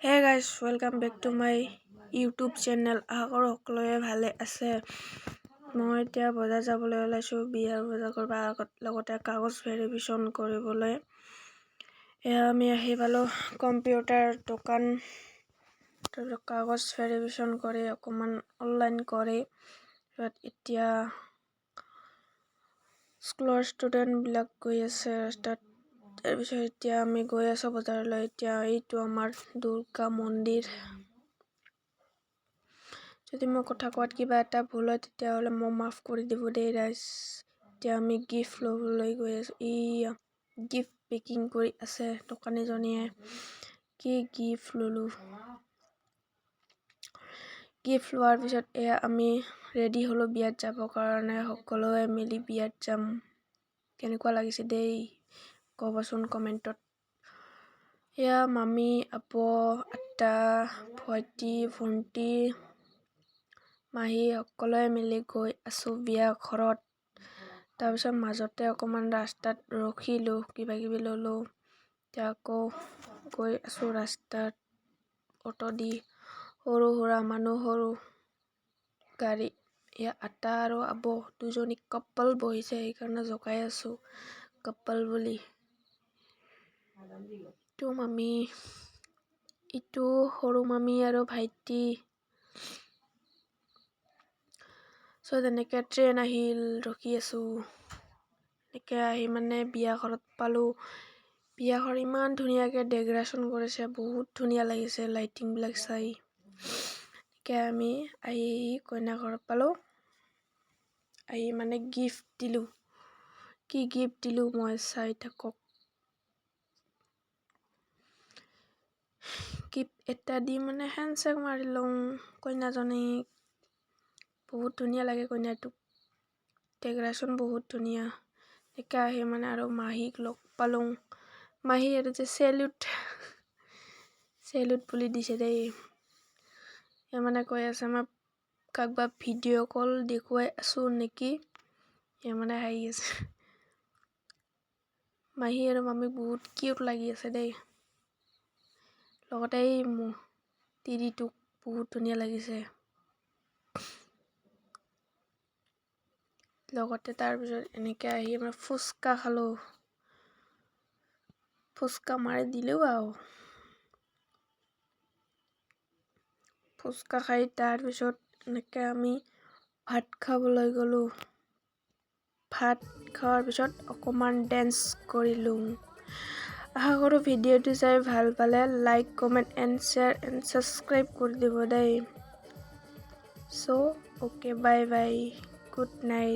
Hey guys, welcome back to my YouTube channel. Agar সকলোৱে ভালে আছে। মই এতিয়া বজাৰ যাবলৈ ওলাইছো বিয়াৰ বজাৰ কৰিব লগতে কাগজ ভেৰিফিকেশ্যন কৰিবলৈ। আমি আহি পালো কম্পিউটাৰ দোকান কাগজ ভেৰিফিকেশ্যন কৰি অকমান অনলাইন কৰি এতিয়া স্কুলৰ ষ্টুডেন্ট বিলাক গৈ আছে ৰাস্তাত। তাৰপিছত এতিয়া আমি গৈ আছো বজাৰলৈ। এতিয়া এইটো আমাৰ দুৰ্গা মন্দিৰ। যদি মই কথা কোৱাত কিবা এটা ভুল হয় তেতিয়াহ'লে মই মাফ কৰি দিব দেই ৰাইজ। এতিয়া আমি গিফ্ট ল'বলৈ গৈ আছো। গিফ্ট পেকিং কৰি আছে দোকানীজনীয়ে। কি গিফ্ট ল'লো। গিফ্ট লোৱাৰ পিছত আমি ৰেডি হলো বিয়াত যাবৰ কাৰণে। সকলোৱে মিলি বিয়াত যাম। কেনেকুৱা লাগিছে দেই ক'বচোন কমেণ্টত। মামী, আপু, আটা, ভাইটি, ভণ্টি, মাহী সকলোৱে মিলি গৈ আছো বিয়া ঘৰত। তাৰপিছত মাজতে অকমান ৰাস্তাত ৰখিলো, কিবা কিবি ললো। এতিয়া আকৌ গৈ আছো ৰাস্তাত অটো দি। সৰু সুৰা মানুহ, সৰু গাড়ী। আটা আৰু আবু দুজনী কাপল বহিছে, সেইকাৰণে জোকাই আছো কাপল বুলি। ইটো মামী, ইটো সৰু মামী আৰু ভাইটি। তেনেকে ট্ৰেইন আহিল, ৰখি আছো। এনেকে আহি মানে বিয়া ঘৰত পালো। বিয়া ঘৰ ইমান ধুনীয়াকে ডেক'ৰেশ্যন কৰিছে, বহুত ধুনীয়া লাগিছে লাইটিং বিলাক চাই। এনেকে আমি আহি কইনা ঘৰত পালো। আহি মানে গিফ্ট দিলো। কি গিফ্ট দিলো মই চাই থাকক। গিফ্ট এটা দি মানে হেণ্ডশেক মাৰি লওঁ কইনাজনীক। বহুত ধুনীয়া লাগে কইনাটোক। ডেক'ৰেশ্যন বহুত ধুনীয়া। এনেকে আহি মানে আৰু মাহীক লগ পালো। মাহী আৰু যে চেলুট বুলি দিছে দেই। মানে কৈ আছে মই কাকবা ভিডিঅ' কল দেখুৱাই আছো নেকি। মানে হাঁহি আছে। মাহী আৰু মামী বহুত কিউট লাগি আছে দেই। লগতে এই তিৰিটোক বহুত ধুনীয়া লাগিছে। লগতে তাৰপিছত এনেকে আহি মই ফুচকা খালো। ফুচকা মাৰি দিলো আৰু। ফুচকা খাই তাৰপিছত এনেকে আমি ভাত খাবলৈ গলো। ভাত খোৱাৰ পিছত অকমান ডেন্স কৰিলো। আশা কৰো ভিডিঅ'টো চাই ভাল পালে like, comment and share and subscribe কৰি দিব দেই। Okay, bye bye, good night.